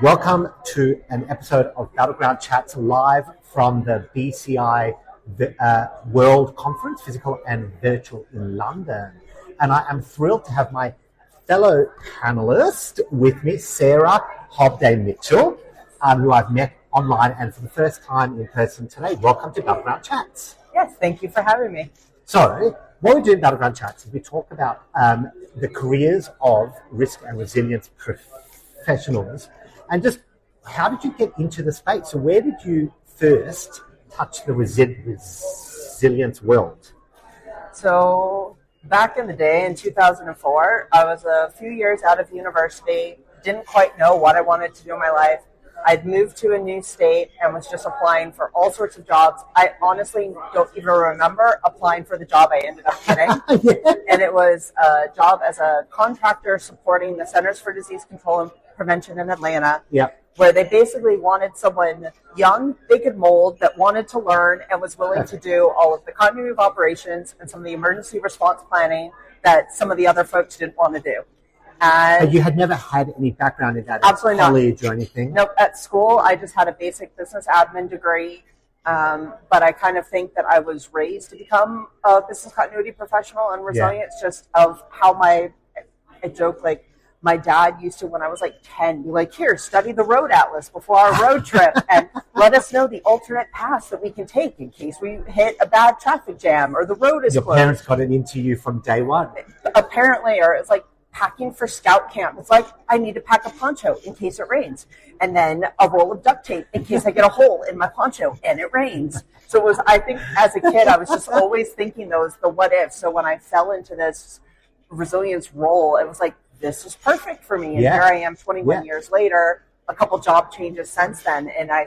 Welcome to an episode of Battleground Chats live from the BCI World Conference, physical and virtual in London. And I am thrilled to have my fellow panelist with me, Sarah Hobday-Mitchell, who I've met online and for the first time in person today. Welcome to Battleground Chats. Yes, thank you for having me. So, what we do in Battleground Chats is we talk about the careers of risk and resilience professionals and just how did you get into the space? So where did you first touch the resilience world? So back in the day in 2004, I was a few years out of university, didn't quite know what I wanted to do in my life. I'd moved to a new state and was just applying for all sorts of jobs. I honestly don't even remember applying for the job I ended up getting. Yeah. And it was a job as a contractor supporting the Centers for Disease Control and Prevention in Atlanta. Yeah. Where they basically wanted someone young, they could mold, that wanted to learn and was willing to do all of the continuity of operations and some of the emergency response planning that some of the other folks didn't want to do. And you had never had any background in that absolutely at college or anything? Nope. At school, I just had a basic business admin degree, but I kind of think that I was raised to become a business continuity professional and resilience just of how I joke, like, my dad used to, when I was like 10, be like, here, study the road atlas before our road trip and let us know the alternate paths that we can take in case we hit a bad traffic jam or the road is closed. Your parents got it into you from day one? Apparently, or it's like packing for scout camp. It's like, I need to pack a poncho in case it rains. And then a roll of duct tape in case I get a hole in my poncho and it rains. So it was, I think as a kid, I was just always thinking the what if. So when I fell into this resilience role, it was like, this is perfect for me. And here I am 21 years later, a couple job changes since then. And I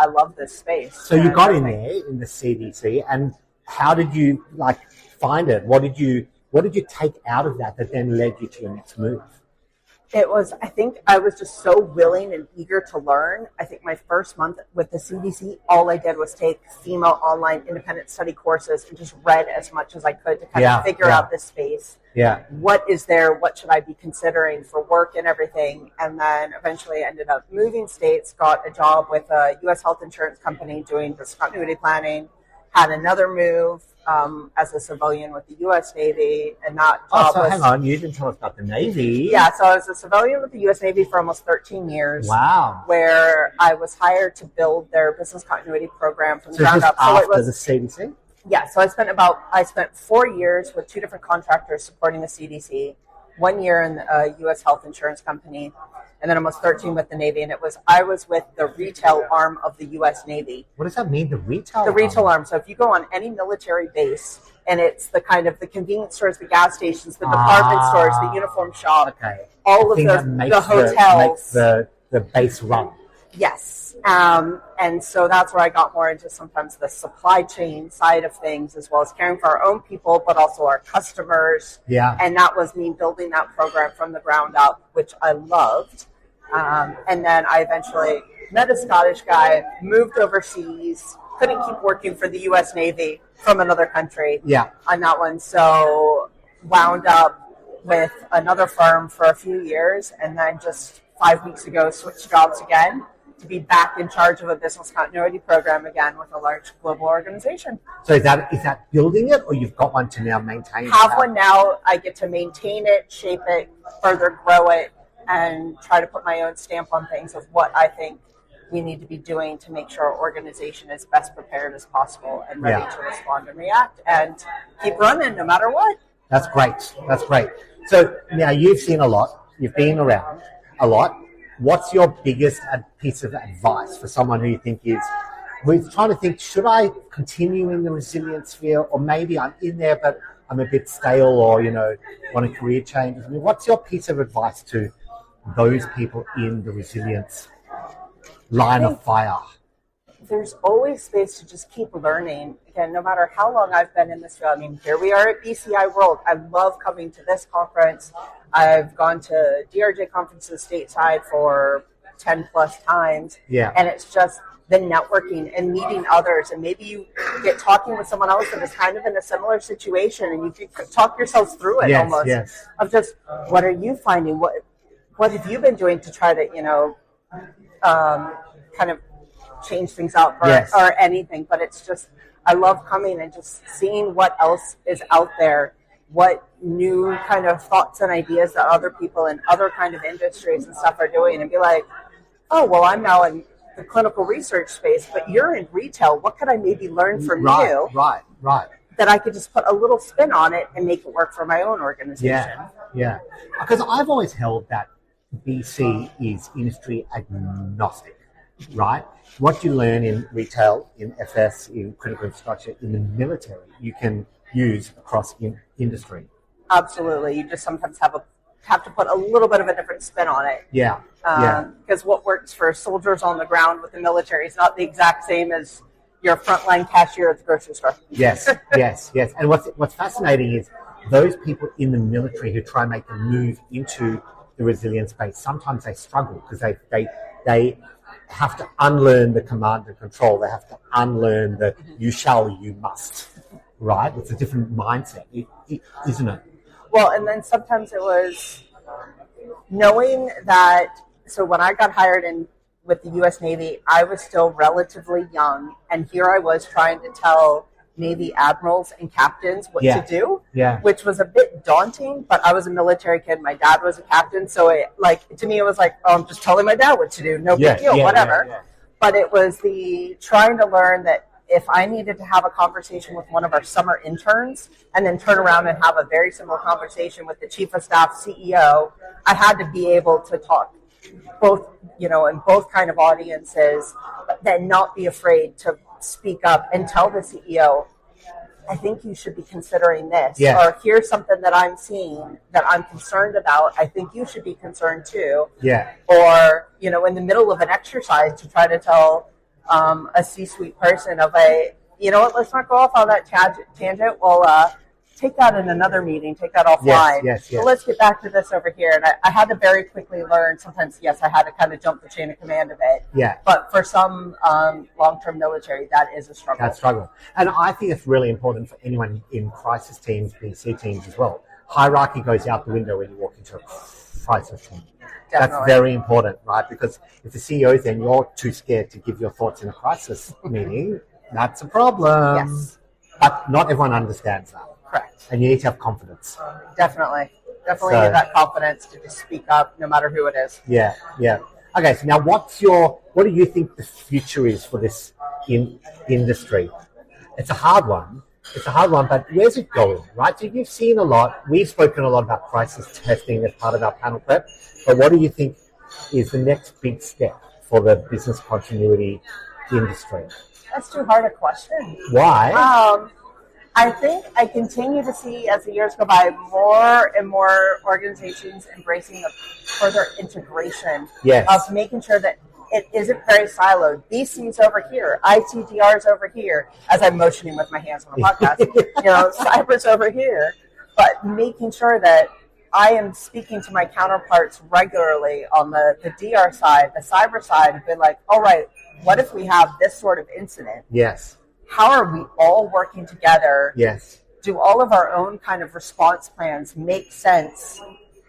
love this space. So you got in there in the CDC, and how did you find it? What did you take out of that then led you to your next move? It was, I think I was just so willing and eager to learn. I think my first month with the CDC, all I did was take FEMA online independent study courses and just read as much as I could to kind of figure out this space. Yeah. What is there? What should I be considering for work and everything? And then eventually I ended up moving states, got a job with a U.S. health insurance company doing business continuity planning, had another move as a civilian with the U.S. Navy, and that job hang on, you didn't tell us about the Navy. Yeah, so I was a civilian with the U.S. Navy for almost 13 years. Wow. Where I was hired to build their business continuity program from the ground up. So after the CDC? Yeah, so I spent 4 years with two different contractors supporting the CDC, 1 year in the U.S. health insurance company, and then almost 13 with the Navy. And I was with the retail arm of the U.S. Navy. What does that mean, the retail arm? The retail arm. So if you go on any military base, and it's the kind of the convenience stores, the gas stations, the department stores, the uniform shop, all of the hotels. The base run. Yes. And so that's where I got more into sometimes the supply chain side of things, as well as caring for our own people, but also our customers. Yeah. And that was me building that program from the ground up, which I loved. And then I eventually met a Scottish guy, moved overseas, couldn't keep working for the U.S. Navy from another country on that one. So wound up with another firm for a few years, and then just 5 weeks ago switched jobs again to be back in charge of a business continuity program again with a large global organization. So is that building it, or you've got one to now maintain? Have one now. I get to maintain it, shape it, further grow it, and try to put my own stamp on things of what I think we need to be doing to make sure our organization is best prepared as possible and ready to respond and react and keep running no matter what. That's great. That's great. So now you've seen a lot. You've been around a lot. What's your biggest piece of advice for someone who's trying to think, should I continue in the resilience sphere, or maybe I'm in there but I'm a bit stale, or want a career change? I mean, what's your piece of advice to those people in the resilience line of fire? There's always space to just keep learning. Again, no matter how long I've been in this field. I mean, here we are at BCI World. I love coming to this conference. I've gone to DRJ conferences stateside for 10 plus times. Yeah. And it's just the networking and meeting others. And maybe you get talking with someone else that is kind of in a similar situation, and you can talk yourselves through it almost. Yes. Of just, what are you finding? What have you been doing to try to, kind of change things up Yes. or anything, but it's just, I love coming and just seeing what else is out there, what new kind of thoughts and ideas that other people in other kind of industries and stuff are doing, and be like, oh, well, I'm now in the clinical research space, but you're in retail. What could I maybe learn from you? Right. That I could just put a little spin on it and make it work for my own organization. Yeah. Because I've always held that BC is industry agnostic, right? What you learn in retail, in FS, in critical infrastructure, in the military, you can use across industry. Absolutely. You just sometimes have to put a little bit of a different spin on it. Yeah. Because what works for soldiers on the ground with the military is not the exact same as your frontline cashier at the grocery store. Yes. And what's fascinating is those people in the military who try and make the move into the resilient space, sometimes they struggle because they have to unlearn the command and control. They have to unlearn the you shall, you must, right? It's a different mindset, isn't it? Well, and then sometimes it was knowing that, so when I got hired in with the U.S. Navy, I was still relatively young, and here I was trying to tell Navy admirals and captains what to do, which was a bit daunting, but I was a military kid. My dad was a captain, so to me it was like, oh, I'm just telling my dad what to do, no big deal, whatever. But it was the trying to learn that if I needed to have a conversation with one of our summer interns and then turn around and have a very similar conversation with the chief of staff, CEO, I had to be able to talk both, in both kind of audiences, but then not be afraid to speak up and tell the CEO, I think you should be considering this, or here's something that I'm seeing that I'm concerned about. I think you should be concerned too. Or, in the middle of an exercise to try to tell a C-suite person of let's not go off on that tangent. We'll take that in another meeting, take that offline. Yes. So let's get back to this over here. And I had to very quickly learn, sometimes, I had to kind of jump the chain of command a bit. But for some long-term military, that is a struggle. That's a struggle. And I think it's really important for anyone in crisis teams, BC teams as well. Hierarchy goes out the window when you walk into a crisis team. Definitely. That's very important, right? Because if the CEO is then you're too scared to give your thoughts in a crisis meeting, that's a problem. Yes. But not everyone understands that. Correct. And you need to have confidence. Definitely need that confidence to just speak up no matter who it is. Yeah. Okay, so now what do you think the future is for this industry? It's a hard one, but where's it going, right? So you've seen a lot. We've spoken a lot about crisis testing as part of our panel prep, but what do you think is the next big step for the business continuity industry? That's too hard a question. Why? I think I continue to see, as the years go by, more and more organizations embracing a further integration of making sure that it isn't very siloed. BC's over here, ITDR's over here, as I'm motioning with my hands on the podcast. Cyber's over here, but making sure that I am speaking to my counterparts regularly on the DR side, the cyber side, and be like, all right, what if we have this sort of incident? Yes. How are we all working together? Yes. Do all of our own kind of response plans make sense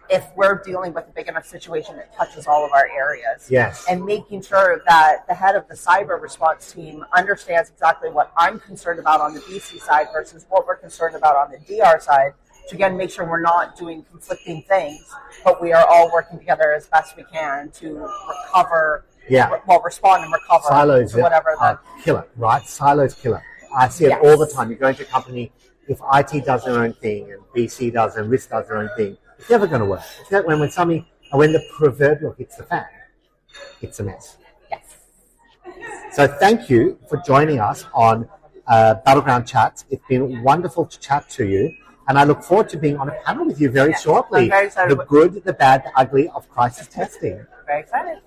if we're dealing with a big enough situation that touches all of our areas? Yes. And making sure that the head of the cyber response team understands exactly what I'm concerned about on the BC side versus what we're concerned about on the DR side, to again make sure we're not doing conflicting things, but we are all working together as best we can to recover. Respond and recover. Silos whatever are killer, right? Silos killer. I see it all the time. You go into a company, if IT does their own thing and BC does and risk does their own thing, it's never going to work. It's not, when the proverbial hits the fan, it's a mess. Yes. So thank you for joining us on Battleground Chats. It's been wonderful to chat to you. And I look forward to being on a panel with you very shortly. I'm very excited. The good, the bad, the ugly of crisis testing. Very excited.